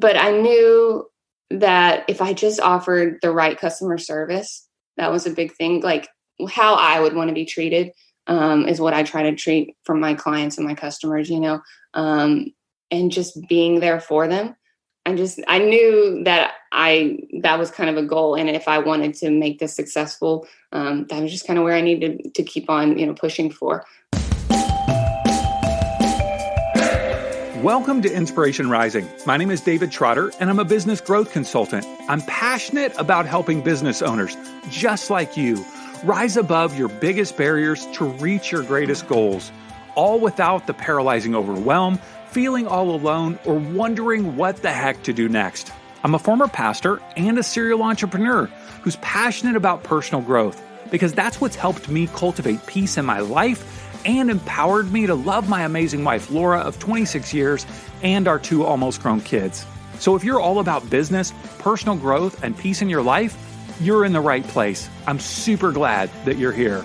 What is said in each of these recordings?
but I knew that if I just offered the right customer service, that was a big thing. Like how I would want to be treated is what I try to treat from my clients and my customers, and just being there for them. I knew that that was kind of a goal. And if I wanted to make this successful, that was just kind of where I needed to keep on, pushing for. Welcome to Inspiration Rising. My name is David Trotter, and I'm a business growth consultant. I'm passionate about helping business owners, just like you, rise above your biggest barriers to reach your greatest goals, all without the paralyzing overwhelm, feeling all alone, or wondering what the heck to do next. I'm a former pastor and a serial entrepreneur who's passionate about personal growth because that's what's helped me cultivate peace in my life and empowered me to love my amazing wife, Laura, of 26 years, and our 2 almost grown kids. So if you're all about business, personal growth, and peace in your life, you're in the right place. I'm super glad that you're here.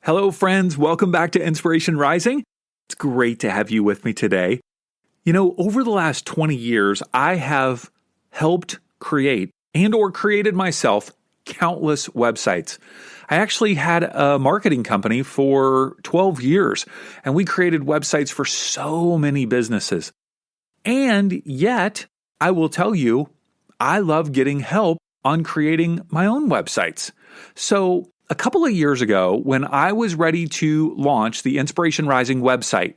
Hello, friends. Welcome back to Inspiration Rising. It's great to have you with me today. Over the last 20 years, I have helped create or created myself countless websites. I actually had a marketing company for 12 years, and we created websites for so many businesses. And yet, I will tell you, I love getting help on creating my own websites. So a couple of years ago, when I was ready to launch the Inspiration Rising website,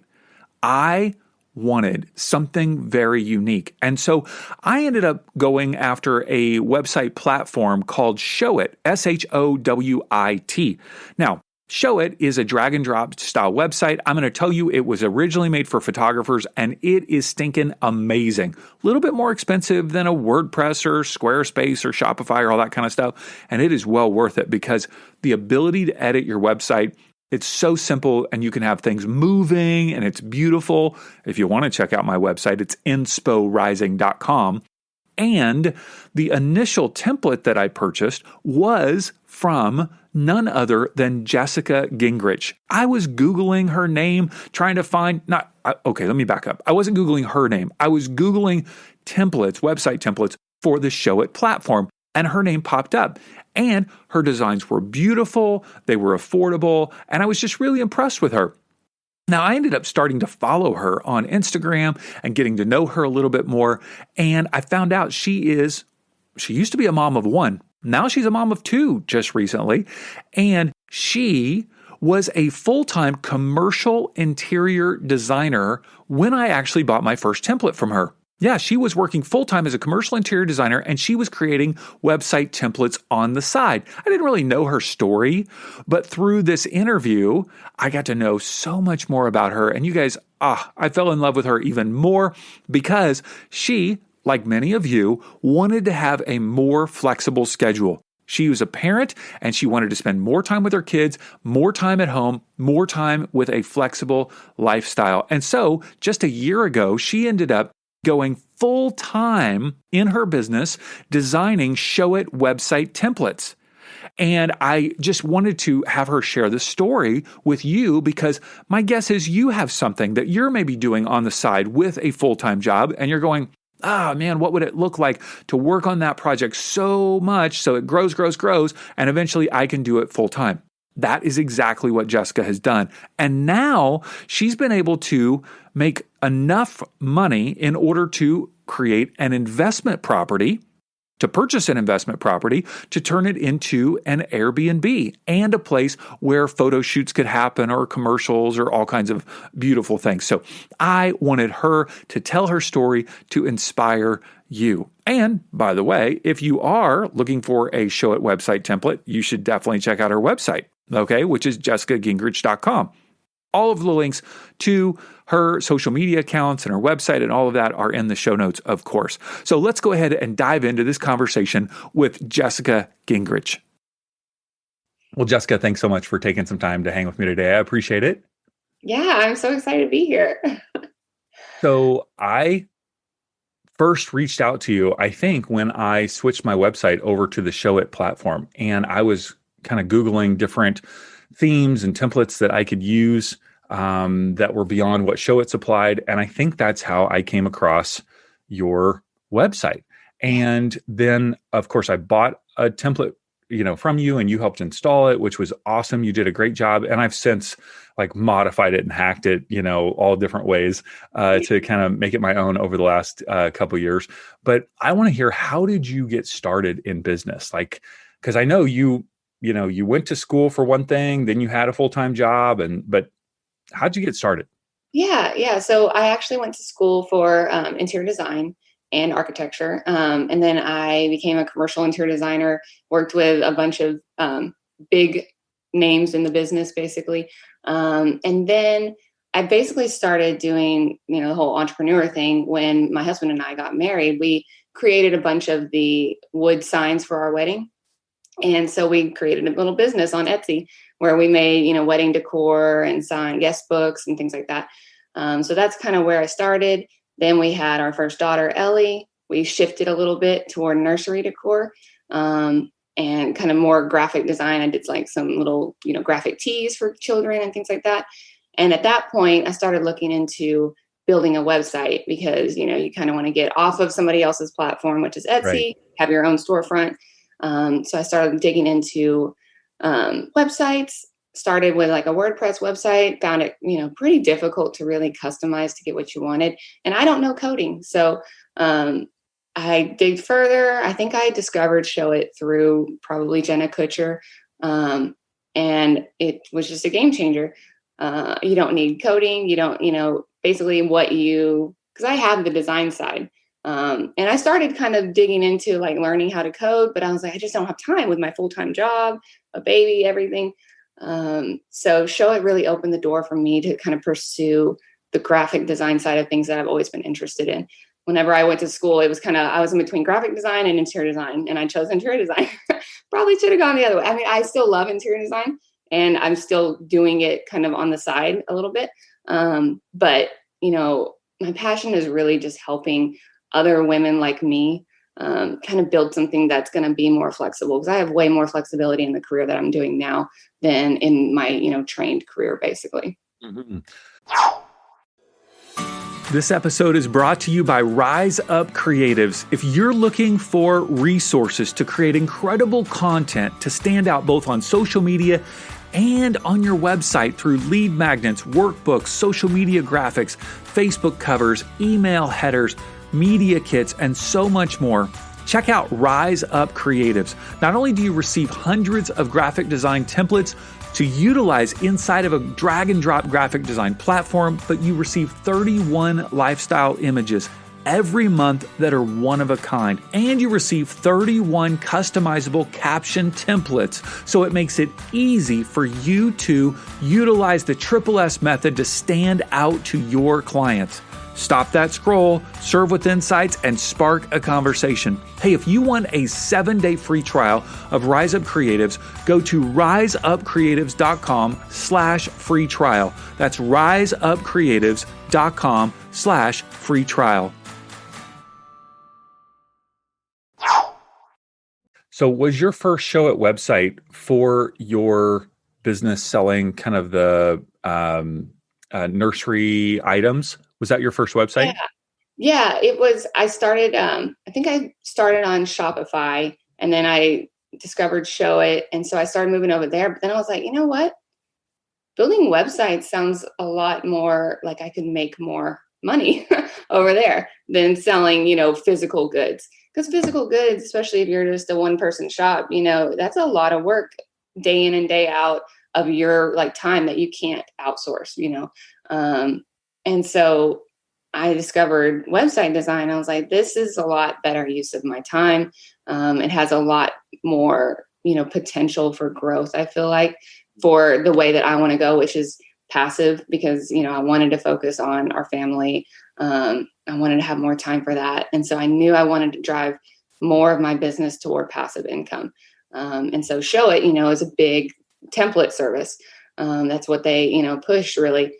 I wanted something very unique. And so I ended up going after a website platform called Showit, Showit. Now, Showit is a drag and drop style website. I'm going to tell you it was originally made for photographers, and it is stinking amazing. A little bit more expensive than a WordPress or Squarespace or Shopify or all that kind of stuff. And it is well worth it because the ability to edit your website, it's so simple, and you can have things moving, and it's beautiful. If you want to check out my website, it's insporising.com. And the initial template that I purchased was from none other than Jessica Gingrich. I was Googling her name, trying to find, let me back up. I wasn't Googling her name. I was Googling templates, website templates for the Showit platform, and her name popped up. And her designs were beautiful, they were affordable, and I was just really impressed with her. Now, I ended up starting to follow her on Instagram and getting to know her a little bit more, and I found out she used to be a mom of 1. Now she's a mom of 2 just recently, and she was a full-time commercial interior designer when I actually bought my first template from her. Yeah, she was working full-time as a commercial interior designer, and she was creating website templates on the side. I didn't really know her story, but through this interview, I got to know so much more about her. And you guys, I fell in love with her even more because she, like many of you, wanted to have a more flexible schedule. She was a parent, and she wanted to spend more time with her kids, more time at home, more time with a flexible lifestyle. And so just a year ago, she ended up going full-time in her business, designing Showit website templates. And I just wanted to have her share the story with you because my guess is you have something that you're maybe doing on the side with a full-time job, and you're going, man, what would it look like to work on that project so much so it grows, and eventually I can do it full-time. That is exactly what Jessica has done. And now she's been able to make enough money in order to create an investment property, to purchase an investment property, to turn it into an Airbnb and a place where photo shoots could happen or commercials or all kinds of beautiful things. So I wanted her to tell her story to inspire you. And by the way, if you are looking for a Showit website template, you should definitely check out her website, which is jessicagingrich.com. All of the links to her social media accounts and her website and all of that are in the show notes, of course. So let's go ahead and dive into this conversation with Jessica Gingrich. Well, Jessica, thanks so much for taking some time to hang with me today. I appreciate it. Yeah, I'm so excited to be here. So I first reached out to you, I think, when I switched my website over to the Showit platform, and I was kind of Googling different themes and templates that I could use that were beyond what Show It supplied. And I think that's how I came across your website. And then, of course, I bought a template, from you, and you helped install it, which was awesome. You did a great job. And I've since modified it and hacked it, all different ways to kind of make it my own over the last couple years. But I want to hear, how did you get started in business? Because I know you went to school for one thing, then you had a full-time job, but how'd you get started? Yeah. So I actually went to school for interior design and architecture. And then I became a commercial interior designer, worked with a bunch of big names in the business, basically. And then I basically started doing, the whole entrepreneur thing when my husband and I got married. We created a bunch of the wood signs for our wedding. And so we created a little business on Etsy where we made, wedding decor and signed guest books and things like that. So that's kind of where I started. Then we had our first daughter, Ellie. We shifted a little bit toward nursery decor and kind of more graphic design. I did some little, graphic tees for children and things like that. And at that point, I started looking into building a website because, you kind of want to get off of somebody else's platform, which is Etsy, right. Have your own storefront. So I started digging into websites, started with a WordPress website, found it, pretty difficult to really customize to get what you wanted. And I don't know coding. So I dig further. I think I discovered Show It through probably Jenna Kutcher. And it was just a game changer. You don't need coding. You don't, basically because I have the design side. And I started kind of digging into learning how to code, but I was I just don't have time with my full-time job, a baby, everything. So Show It really opened the door for me to kind of pursue the graphic design side of things that I've always been interested in. Whenever I went to school, it was I was in between graphic design and interior design, and I chose interior design. Probably should have gone the other way. I mean, I still love interior design and I'm still doing it kind of on the side a little bit. But my passion is really just helping other women like me kind of build something that's going to be more flexible, because I have way more flexibility in the career that I'm doing now than in my, trained career, basically. Mm-hmm. This episode is brought to you by Rise Up Creatives. If you're looking for resources to create incredible content to stand out both on social media and on your website through lead magnets, workbooks, social media graphics, Facebook covers, email headers, media kits, and so much more, check out Rise Up Creatives. Not only do you receive hundreds of graphic design templates to utilize inside of a drag and drop graphic design platform, but you receive 31 lifestyle images every month that are one of a kind. And you receive 31 customizable caption templates. So it makes it easy for you to utilize the Triple S method to stand out to your clients. Stop that scroll, serve with insights, and spark a conversation. Hey, if you want a 7-day free trial of Rise Up Creatives, go to riseupcreatives.com/free trial. That's riseupcreatives.com/free trial. So was your first Show It website for your business selling kind of the nursery items? Was that your first website? Yeah, it was. I started, I think I started on Shopify, and then I discovered Show It. And so I started moving over there. But then I was like, you know what? Building websites sounds a lot more like I could make more money over there than selling, physical goods. Because physical goods, especially if you're just a one-person shop, that's a lot of work day in and day out of your time that you can't outsource, And so I discovered website design. I was like, this is a lot better use of my time. It has a lot more, potential for growth, I feel like, for the way that I want to go, which is passive, because, I wanted to focus on our family. I wanted to have more time for that. And so I knew I wanted to drive more of my business toward passive income. And so Show It, is a big template service. That's what they, push really.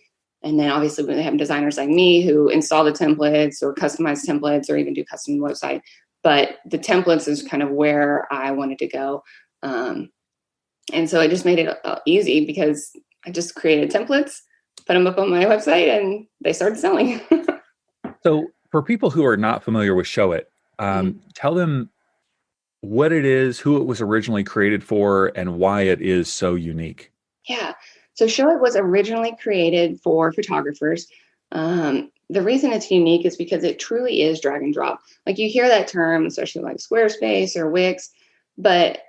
And then obviously when they have designers like me who install the templates or customize templates or even do custom website. But the templates is kind of where I wanted to go. And so it just made it easy because I just created templates, put them up on my website, and they started selling. So for people who are not familiar with Showit, tell them what it is, who it was originally created for, and why it is so unique. Yeah. So Showit was originally created for photographers. The reason it's unique is because it truly is drag and drop. Like you hear that term, especially like Squarespace or Wix, but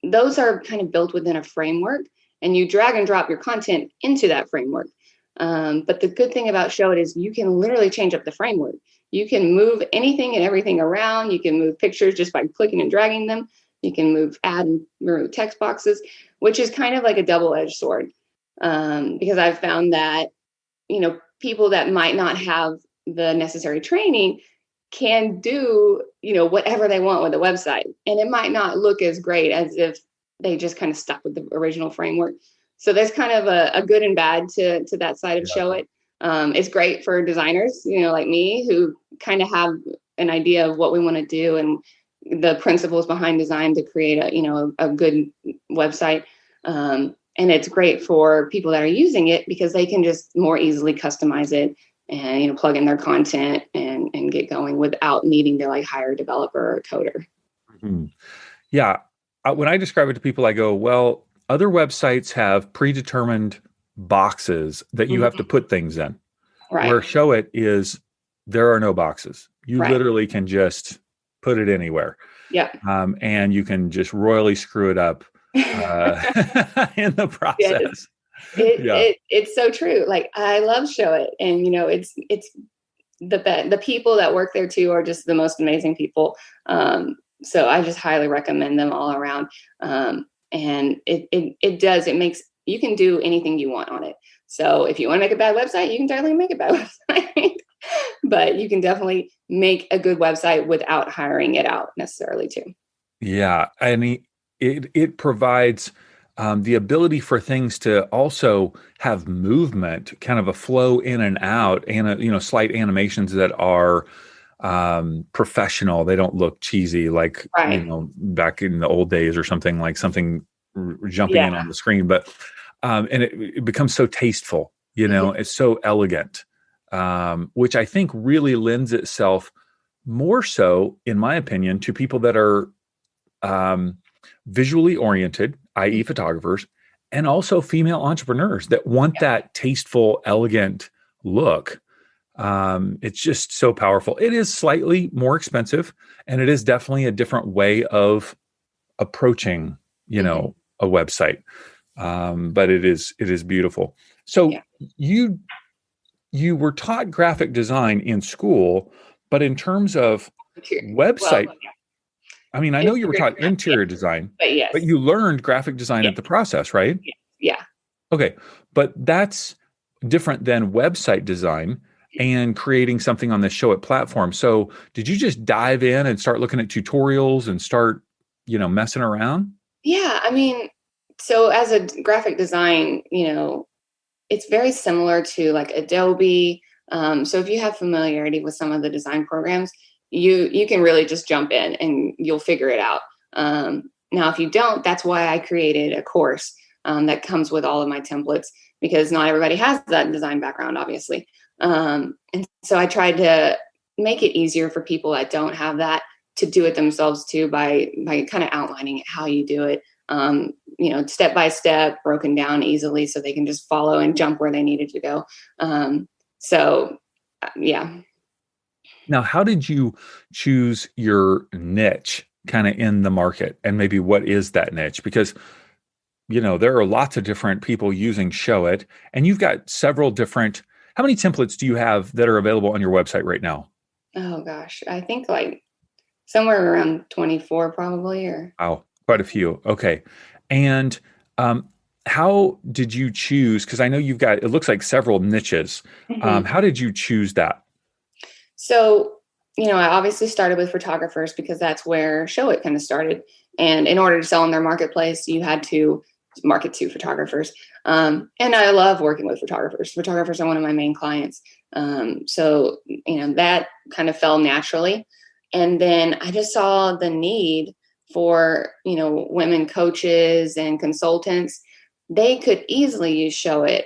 those are kind of built within a framework, and you drag and drop your content into that framework. But the good thing about Showit is you can literally change up the framework. You can move anything and everything around. You can move pictures just by clicking and dragging them. You can add and remove text boxes, which is kind of like a double-edged sword. Because I've found that, people that might not have the necessary training can do, whatever they want with the website. And it might not look as great as if they just kind of stuck with the original framework. So there's kind of a good and bad to that side of Showit. It's great for designers, like me, who kind of have an idea of what we want to do and the principles behind design to create a good website. And it's great for people that are using it because they can just more easily customize it and, plug in their content and get going without needing to like hire a developer or a coder. Mm-hmm. Yeah. When I describe it to people, I go, well, other websites have predetermined boxes that you have to put things in. Right. Where Showit is, there are no boxes. You literally can just put it anywhere. Yep. And you can just royally screw it up in the process. It's so true. Like I love Showit, and it's the people that work there too are just the most amazing people. So I just highly recommend them all around. And it makes, you can do anything you want on it. So if you want to make a bad website, you can definitely make a bad website, but you can definitely make a good website without hiring it out necessarily too. Yeah. And it provides the ability for things to also have movement, kind of a flow in and out, and slight animations that are professional. They don't look cheesy like back in the old days or something, like something jumping in on the screen. But and it becomes so tasteful. It's so elegant, which I think really lends itself more so, in my opinion, to people that are visually oriented, i.e. photographers, and also female entrepreneurs that want that tasteful, elegant look. It's just so powerful. It is slightly more expensive, and it is definitely a different way of approaching, a website. But it is beautiful. So you were taught graphic design in school, but in terms of website, I mean, I know you were taught interior design, but you learned graphic design at the process, right? Yeah. Okay. But that's different than website design and creating something on the Showit platform. So did you just dive in and start looking at tutorials and start, messing around? Yeah. I mean, so as a graphic design, it's very similar to like Adobe. So if you have familiarity with some of the design programs, you can really just jump in and you'll figure it out. Now, if you don't, that's why I created a course that comes with all of my templates, because not everybody has that design background, obviously. And so I tried to make it easier for people that don't have that to do it themselves too, by kind of outlining how you do it, step by step, broken down easily so they can just follow and jump where they needed to go. Yeah. Now, how did you choose your niche kind of in the market, and maybe what is that niche? Because, there are lots of different people using Showit, and you've got several different. How many templates do you have that are available on your website right now? Oh gosh, I think like somewhere around 24 probably, or. Wow, quite a few. Okay. And how did you choose? Because I know you've got, it looks like several niches. How did you choose that? So, I obviously started with photographers because that's where Showit kind of started. And in order to sell in their marketplace, you had to market to photographers. And I love working with photographers. Photographers are one of my main clients. So, that kind of fell naturally. And then I just saw the need for, women coaches and consultants. They could easily use Showit.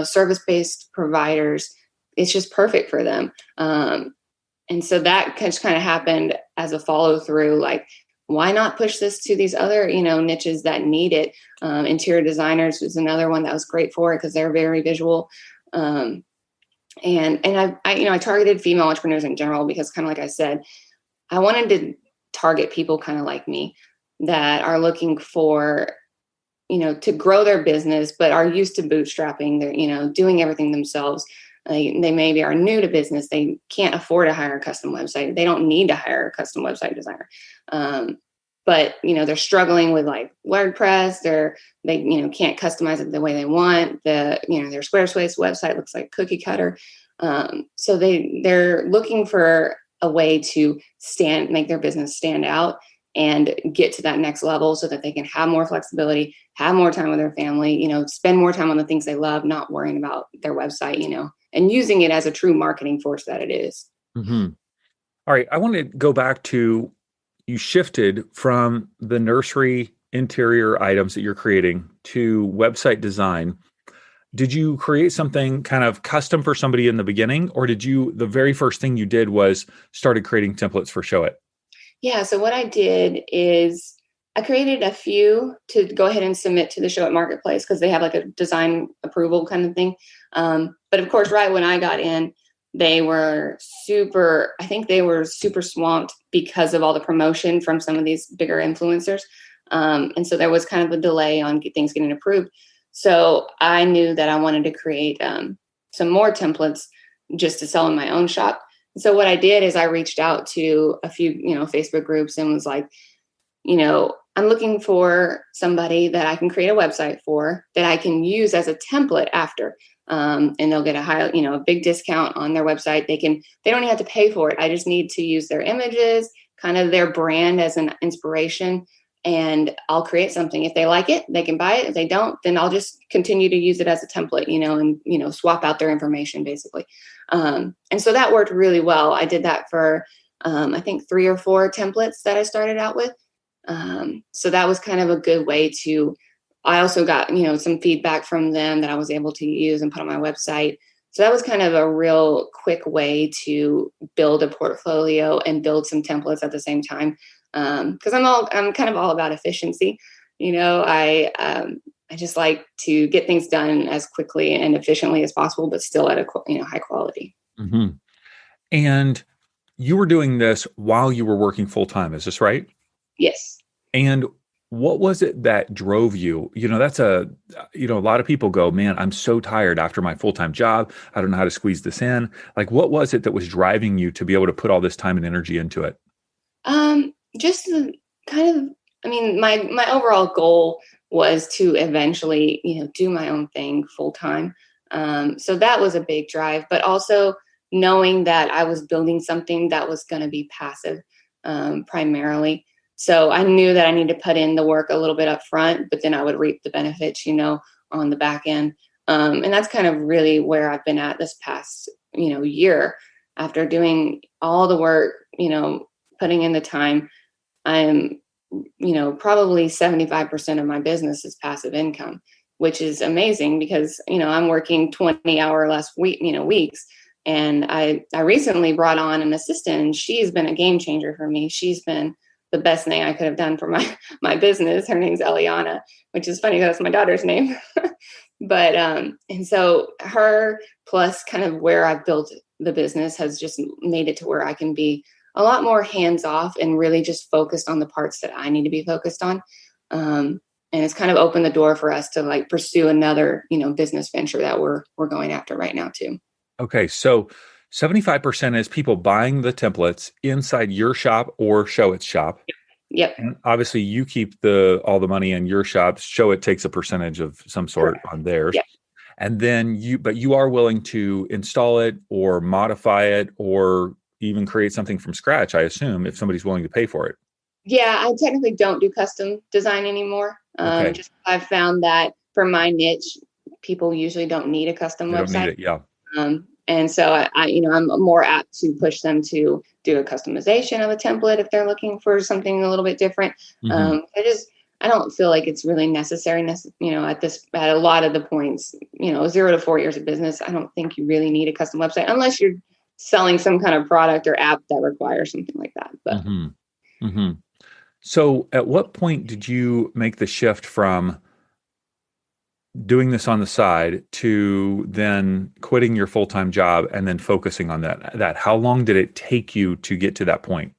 service-based providers, it's just perfect for them. And so that just kind of happened as a follow through, like, why not push this to these other, niches that need it? Interior designers was another one that was great for it because they're very visual. And I targeted female entrepreneurs in general because, kind of like I said, I wanted to target people kind of like me that are looking for, to grow their business, but are used to bootstrapping. They're, doing everything themselves. They maybe are new to business. They can't afford to hire a custom website. They don't need to hire a custom website designer. But they're struggling with like WordPress. They can't customize it the way they want. Their Squarespace website looks like cookie cutter. So they're looking for a way to make their business stand out and get to that next level so that they can have more flexibility, have more time with their family, spend more time on the things they love, not worrying about their website, and using it as a true marketing force that it is. Mm-hmm. All right. I want to go back to, you shifted from the nursery interior items that you're creating to website design. Did you create something kind of custom for somebody in the beginning, or the very first thing you did was started creating templates for Showit? Yeah. So what I did is I created a few to go ahead and submit to the Showit Marketplace because they have like a design approval kind of thing. But of course, right when I got in, they were super swamped because of all the promotion from some of these bigger influencers. And so there was kind of a delay on things getting approved. So I knew that I wanted to create some more templates just to sell in my own shop. So what I did is I reached out to a few, Facebook groups and was like, I'm looking for somebody that I can create a website for that I can use as a template after. And they'll get a big discount on their website. They don't even have to pay for it. I just need to use their images, kind of their brand as an inspiration, and I'll create something. If they like it, they can buy it. If they don't, then I'll just continue to use it as a template, and swap out their information basically. And so that worked really well. I did that for, I think 3 or 4 templates that I started out with. So that was kind of a good way I also got, some feedback from them that I was able to use and put on my website. So that was kind of a real quick way to build a portfolio and build some templates at the same time. Cause I'm kind of all about efficiency. I just like to get things done as quickly and efficiently as possible, but still at a, high quality. Mm-hmm. And you were doing this while you were working full time. Is this right? Yes. And what was it that drove you? That's a lot of people go, man, I'm so tired after my full-time job. I don't know how to squeeze this in. Like, what was it that was driving you to be able to put all this time and energy into it? Just the kind of, my overall goal was to eventually, do my own thing full time. So that was a big drive, but also knowing that I was building something that was going to be passive, primarily. So I knew that I needed to put in the work a little bit up front, but then I would reap the benefits, on the back end. And that's kind of really where I've been at this past, year. After doing all the work, putting in the time, I'm, probably 75% of my business is passive income, which is amazing because, I'm working 20-hour less weeks. And I recently brought on an assistant, and she's been a game changer for me. She's been the best thing I could have done for my business. Her name's Eliana, which is funny. That's my daughter's name. But, and so her plus kind of where I've built the business has just made it to where I can be a lot more hands off and really just focused on the parts that I need to be focused on. And it's kind of opened the door for us to like pursue another, business venture that we're going after right now too. Okay. So 75% is people buying the templates inside your shop or Showit's shop. Yep. And obviously you keep all the money in your shop. Showit takes a percentage of some sort on theirs. Yep. And then you are willing to install it or modify it or even create something from scratch, I assume, if somebody's willing to pay for it. Yeah, I technically don't do custom design anymore. Okay. Just I've found that for my niche, people usually don't need a custom website. Don't need it, yeah. And so I'm more apt to push them to do a customization of a template if they're looking for something a little bit different. Mm-hmm. I don't feel like it's really necessary, at a lot of the points, 0 to 4 years of business. I don't think you really need a custom website unless you're selling some kind of product or app that requires something like that. But hmm So at what point did you make the shift from doing this on the side to then quitting your full-time job and then focusing on that? How long did it take you to get to that point?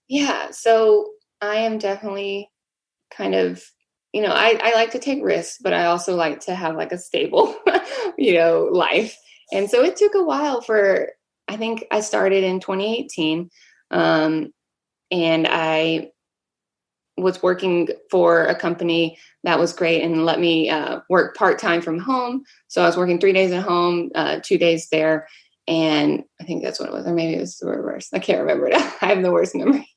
yeah, so I am definitely kind of, I like to take risks, but I also like to have like a stable, life. And so it took a while I think I started in 2018. And I was working for a company that was great and let me work part-time from home. So I was working 3 days at home, 2 days there. And I think that's what it was, or maybe it was the reverse. I can't remember now. I have the worst memory.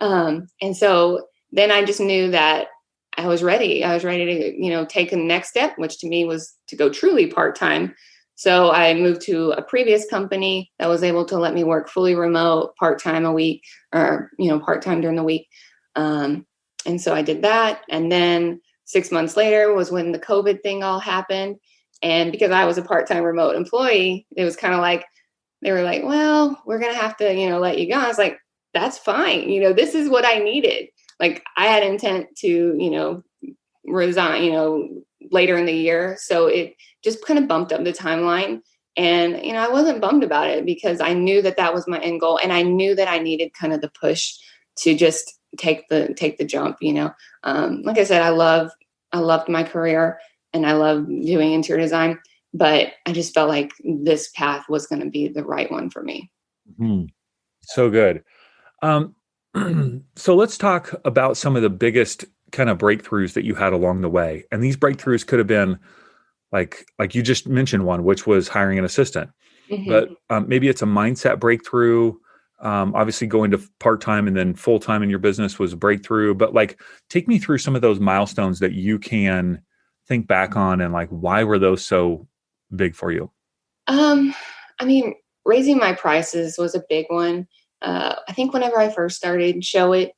And so then I just knew that I was ready. I was ready to, take the next step, which to me was to go truly part-time. So I moved to a previous company that was able to let me work fully remote, part-time a week, or, part-time during the week. And so I did that. And then 6 months later was when the COVID thing all happened. And because I was a part-time remote employee, it was kind of like, they were like, well, we're going to have to, let you go. I was like, that's fine. This is what I needed. Like I had intent to, resign, later in the year. So it just kind of bumped up the timeline. And, I wasn't bummed about it because I knew that that was my end goal. And I knew that I needed kind of the push to just take the jump, like I said, I loved my career and I love doing interior design, but I just felt like this path was going to be the right one for me. Mhm. So good. Um, so let's talk about some of the biggest kind of breakthroughs that you had along the way. And these breakthroughs could have been like you just mentioned one, which was hiring an assistant, but Mm-hmm. maybe it's a mindset breakthrough. Obviously going to part-time and then full-time in your business was a breakthrough, but like, take me through some of those milestones that you can think back on and like, why were those so big for you? Um, I mean, raising my prices was a big one. I think whenever I first started Show It,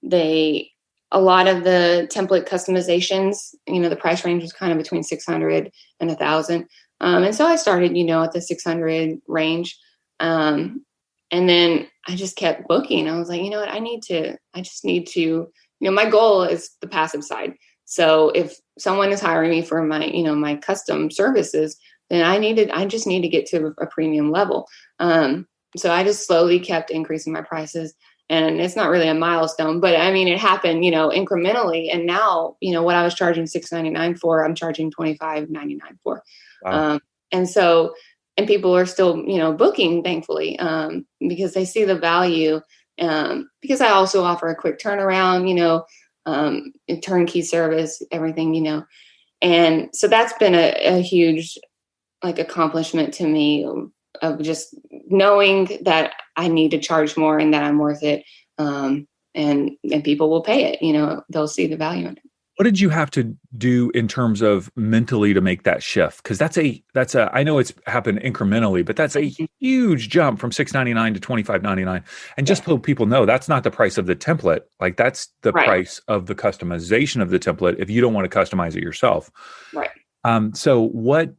they a lot of the template customizations, the price range was kind of between 600 and 1,000. And so I started, at the 600 range. And then I just kept booking. I was like, you know what, I just need to, my goal is the passive side. So if someone is hiring me for my, my custom services, then I just need to get to a premium level. So I just slowly kept increasing my prices. And it's not really a milestone, but I mean, it happened, incrementally. And now, what I was charging $6.99 for, I'm charging $25.99 for. Wow. Um, and so, and people are still, booking, thankfully, because they see the value. Because I also offer a quick turnaround, a turnkey service, everything, and so that's been a huge like accomplishment to me of just knowing that I need to charge more and that I'm worth it. And people will pay it, they'll see the value in it. What did you have to do in terms of mentally to make that shift? Because I know it's happened incrementally, but that's a huge jump from $6.99 to $25.99. And just Yeah. so people know, that's not the price of the template. Like that's the Right. price of the customization of the template if you don't want to customize it yourself. Right. So what?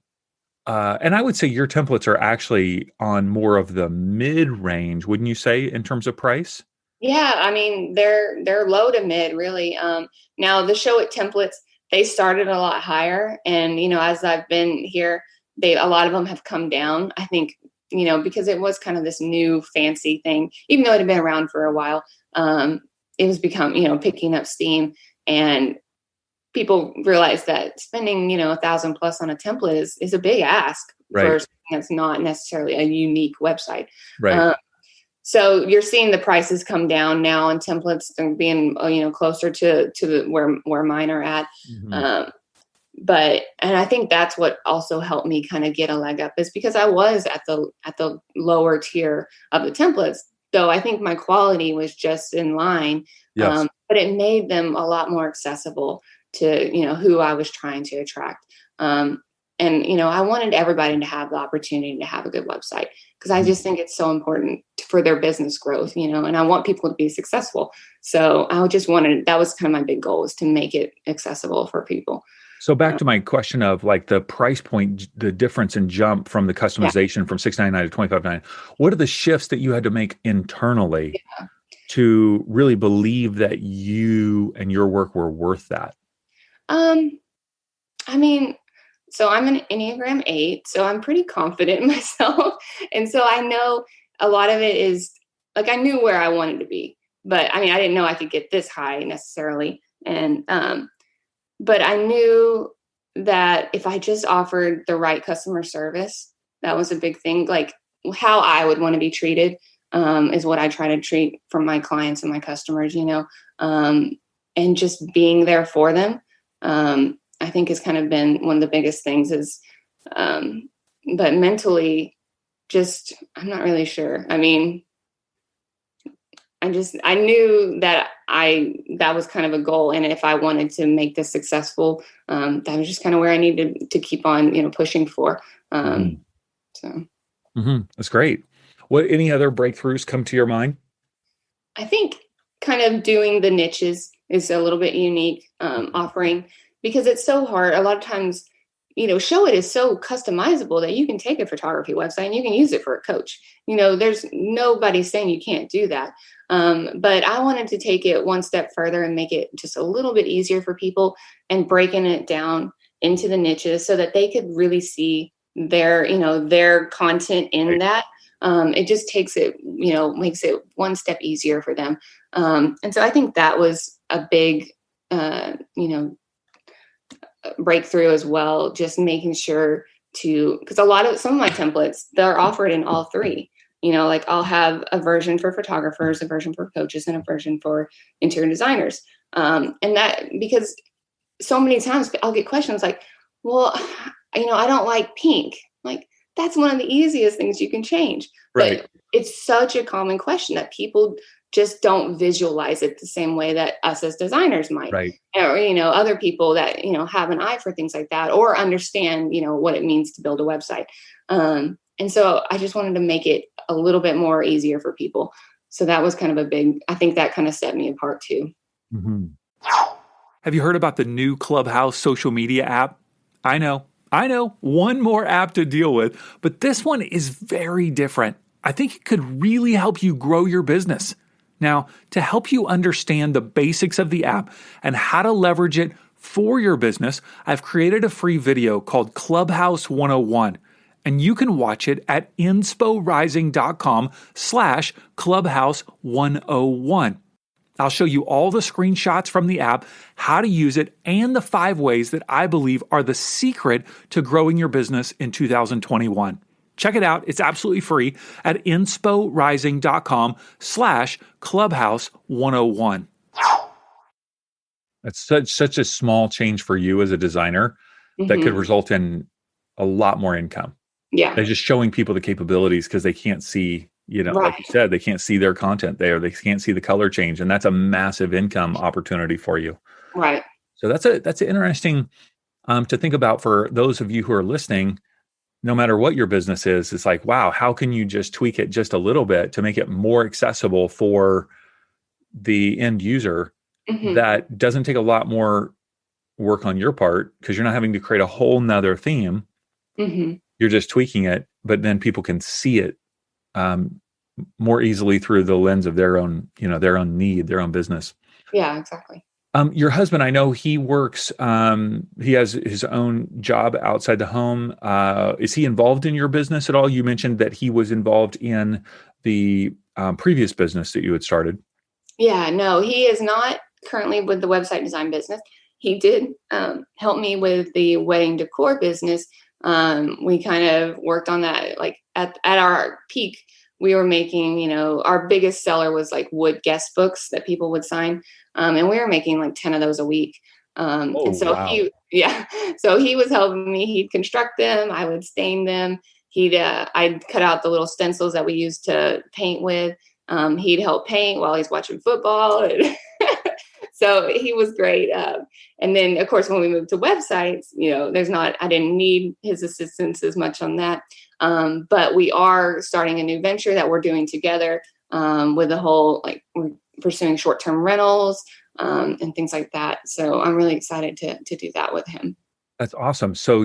And I would say your templates are actually on more of the mid range, wouldn't you say, in terms of price? Yeah, I mean they're low to mid really. Now the Show It templates, they started a lot higher, and as I've been here, a lot of them have come down. I think because it was kind of this new fancy thing, even though it had been around for a while. It was become picking up steam, and people realize that spending 1,000 plus on a template is a big ask for Right. something that's not necessarily a unique website. Right. Um, so you're seeing the prices come down now on templates and being, closer to where mine are at. Mhm. Um, and I think that's what also helped me kind of get a leg up is because I was at the lower tier of the templates, though I think my quality was just in line. Yes. But it made them a lot more accessible to, who I was trying to attract. And I wanted everybody to have the opportunity to have a good website because I just think it's so important for their business growth, and I want people to be successful. So that was kind of my big goal, was to make it accessible for people. So back to my question of like the price point, the difference in jump from the customization from $6.99 to $25.99. What are the shifts that you had to make internally to really believe that you and your work were worth that? I mean, so I'm an Enneagram 8, so I'm pretty confident in myself. And so I know a lot of it is like, I knew where I wanted to be, but I mean, I didn't know I could get this high necessarily. And, but I knew that if I just offered the right customer service, that was a big thing. Like how I would want to be treated, is what I try to treat from my clients and my customers, and just being there for them. I think has kind of been one of the biggest things is, but mentally I'm not really sure. I mean, I knew that that was kind of a goal. And if I wanted to make this successful, that was just kind of where I needed to keep on, pushing for. So. That's great. Any other breakthroughs come to your mind? I think kind of doing the niches is a little bit unique, offering, because it's so hard. A lot of times, Showit is so customizable that you can take a photography website and you can use it for a coach. There's nobody saying you can't do that. But I wanted to take it one step further and make it just a little bit easier for people and breaking it down into the niches so that they could really see their content in that. It just takes it, makes it one step easier for them. And so I think that was a big, breakthrough as well, just making sure because some of my templates, they're offered in all three. Like I'll have a version for photographers, a version for coaches, and a version for interior designers. And that, because so many times I'll get questions like, well, I don't like pink. Like, that's one of the easiest things you can change. Right. But it's such a common question that people just don't visualize it the same way that us as designers might. Right. Or, other people that, have an eye for things like that or understand, what it means to build a website. And so I just wanted to make it a little bit more easier for people. So that was kind of I think that kind of set me apart too. Mm-hmm. Have you heard about the new Clubhouse social media app? I know, one more app to deal with, but this one is very different. I think it could really help you grow your business. Now, to help you understand the basics of the app and how to leverage it for your business, I've created a free video called Clubhouse 101, and you can watch it at insporising.com/Clubhouse101. I'll show you all the screenshots from the app, how to use it, and the 5 ways that I believe are the secret to growing your business in 2021. Check it out. It's absolutely free at insporising.com/Clubhouse101. That's such a small change for you as a designer that could result in a lot more income. Yeah. They're just showing people the capabilities because they can't see, like you said, they can't see their content there. They can't see the color change. And that's a massive income opportunity for you. Right. So that's interesting to think about for those of you who are listening. No matter what your business is, it's like, wow, how can you just tweak it just a little bit to make it more accessible for the end user? That doesn't take a lot more work on your part because you're not having to create a whole nother theme. You're just tweaking it, but then people can see it more easily through the lens of their own need, their own business. Yeah, exactly. Your husband, I know he works, he has his own job outside the home. Is he involved in your business at all? You mentioned that he was involved in the previous business that you had started. Yeah, no, he is not currently with the website design business. He did help me with the wedding decor business. We kind of worked on that, like at our peak. We were making, our biggest seller was like wood guest books that people would sign. And we were making like 10 of those a week. And so wow. So he was helping me. He'd construct them. I would stain them. I'd cut out the little stencils that we used to paint with. He'd help paint while he's watching football. So he was great. And then, of course, when we moved to websites, I didn't need his assistance as much on that. But we are starting a new venture that we're doing together with the whole, like, we're pursuing short-term rentals and things like that. So I'm really excited to do that with him. That's awesome. So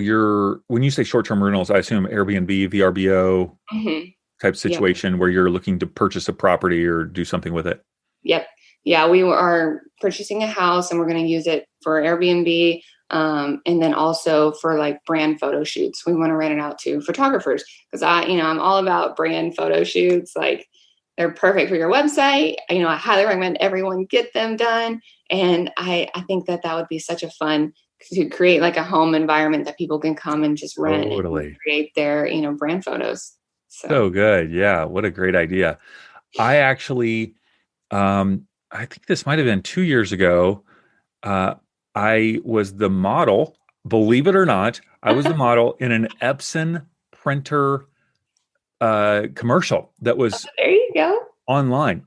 when you say short-term rentals, I assume Airbnb, VRBO type situation where you're looking to purchase a property or do something with it. Yep. Yeah, we are purchasing a house and we're going to use it for Airbnb. And then also for like brand photo shoots. We want to rent it out to photographers because I'm all about brand photo shoots. Like, they're perfect for your website. I highly recommend everyone get them done. And I think that would be such a fun to create like a home environment that people can come and just rent and create their, brand photos. So good. Yeah. What a great idea. I actually, I think this might've been 2 years ago. I was the model, believe it or not, I was the model in an Epson printer commercial that was there you go online.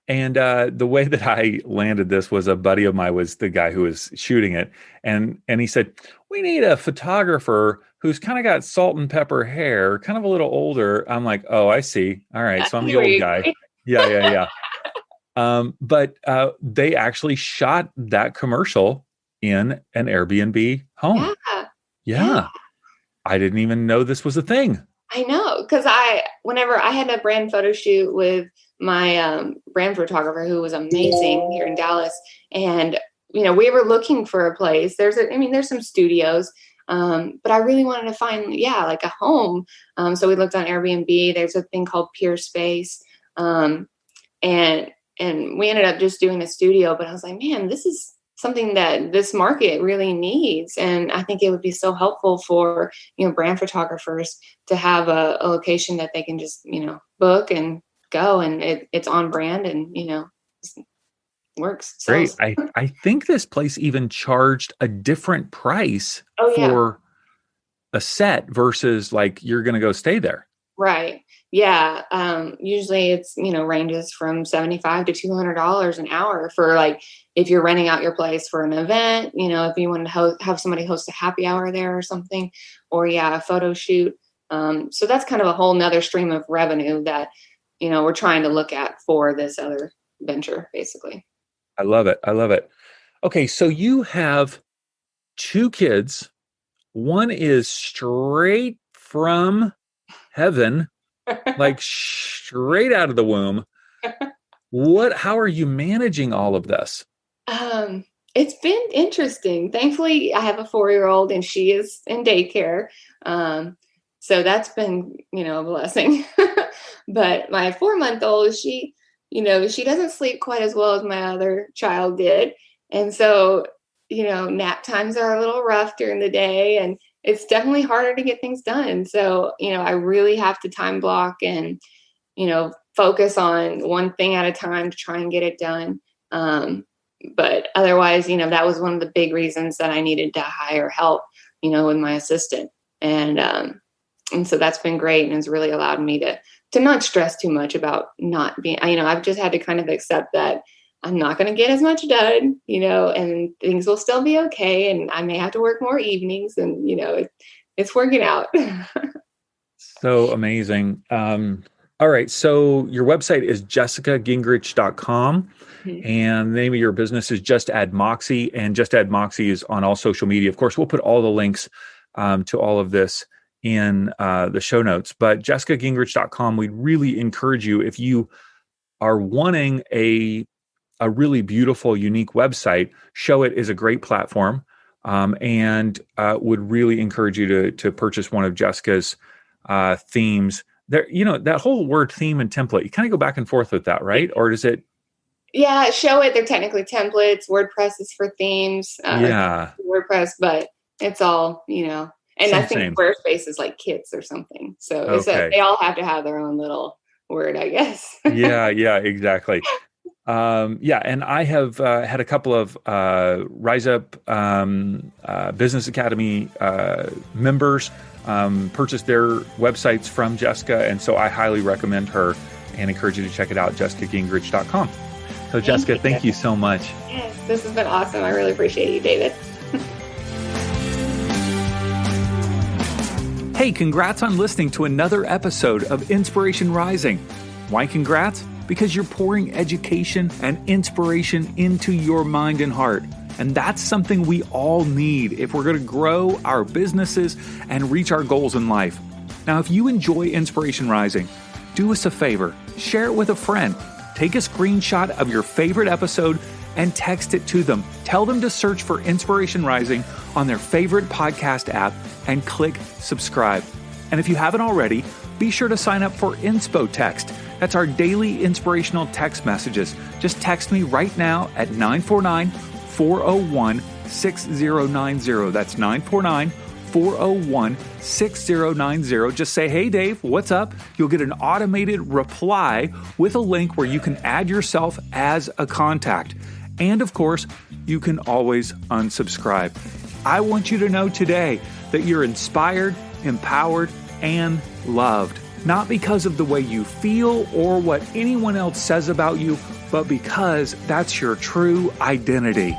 And the way that I landed this was a buddy of mine was the guy who was shooting it. And he said, we need a photographer who's kind of got salt and pepper hair, kind of a little older. I'm like, oh, I see. All right. So I'm the old guy. Yeah. But they actually shot that commercial in an Airbnb home. Yeah. I didn't even know this was a thing. I know, because whenever I had a brand photo shoot with my brand photographer who was amazing here in Dallas, and we were looking for a place. There's some studios, but I really wanted to find like a home. So we looked on Airbnb. There's a thing called Peerspace, and we ended up just doing a studio. But I was like, man, this is something that this market really needs. And I think it would be so helpful for, brand photographers to have a location that they can just, book and go, and it's on brand and, works. Great. I think this place even charged a different price for a set versus like, you're going to go stay there. Right. Yeah. Usually it's, ranges from $75 to $200 an hour for like, if you're renting out your place for an event, if you want to have somebody host a happy hour there or something, or a photo shoot. So that's kind of a whole nother stream of revenue that, we're trying to look at for this other venture, basically. I love it. Okay. So you have 2 kids. One is straight from heaven, like straight out of the womb. How are you managing all of this? It's been interesting. Thankfully, I have a 4-year-old and she is in daycare. So that's been, a blessing. But my 4-month-old, she doesn't sleep quite as well as my other child did. And so, nap times are a little rough during the day, and it's definitely harder to get things done. So, I really have to time block and, focus on one thing at a time to try and get it done. But otherwise, that was one of the big reasons that I needed to hire help, with my assistant. And so that's been great. And it's really allowed me to not stress too much about not being, I've just had to kind of accept that I'm not going to get as much done, and things will still be okay. And I may have to work more evenings, and, it's working out. So amazing. All right. So your website is jessicagingrich.com, and the name of your business is Just Add Moxie, and Just Add Moxie is on all social media. Of course, we'll put all the links to all of this in the show notes, but jessicagingrich.com, we'd really encourage you, if you are wanting a really beautiful, unique website, Showit is a great platform, and would really encourage you to purchase one of Jessica's themes. There, that whole word theme and template, you kind of go back and forth with that, right? Or does it? Yeah, Showit, they're technically templates. WordPress is for themes. WordPress, but it's all, and I think Squarespace is like kids or something. So they all have to have their own little word, I guess. Yeah, exactly. And I have had a couple of Rise Up Business Academy members purchase their websites from Jessica. And so I highly recommend her and encourage you to check it out, jessicagingrich.com. So Jessica, thank you so much. Yes, this has been awesome. I really appreciate you, David. Hey, congrats on listening to another episode of Inspiration Rising. Why congrats? Because you're pouring education and inspiration into your mind and heart. And that's something we all need if we're going to grow our businesses and reach our goals in life. Now, if you enjoy Inspiration Rising, do us a favor, share it with a friend. Take a screenshot of your favorite episode and text it to them. Tell them to search for Inspiration Rising on their favorite podcast app and click subscribe. And if you haven't already, be sure to sign up for Inspo Text. That's our daily inspirational text messages. Just text me right now at 949-401-6090. That's 949-401-6090. Just say, hey, Dave, what's up? You'll get an automated reply with a link where you can add yourself as a contact. And of course, you can always unsubscribe. I want you to know today that you're inspired, empowered, and loved. Not because of the way you feel or what anyone else says about you, but because that's your true identity.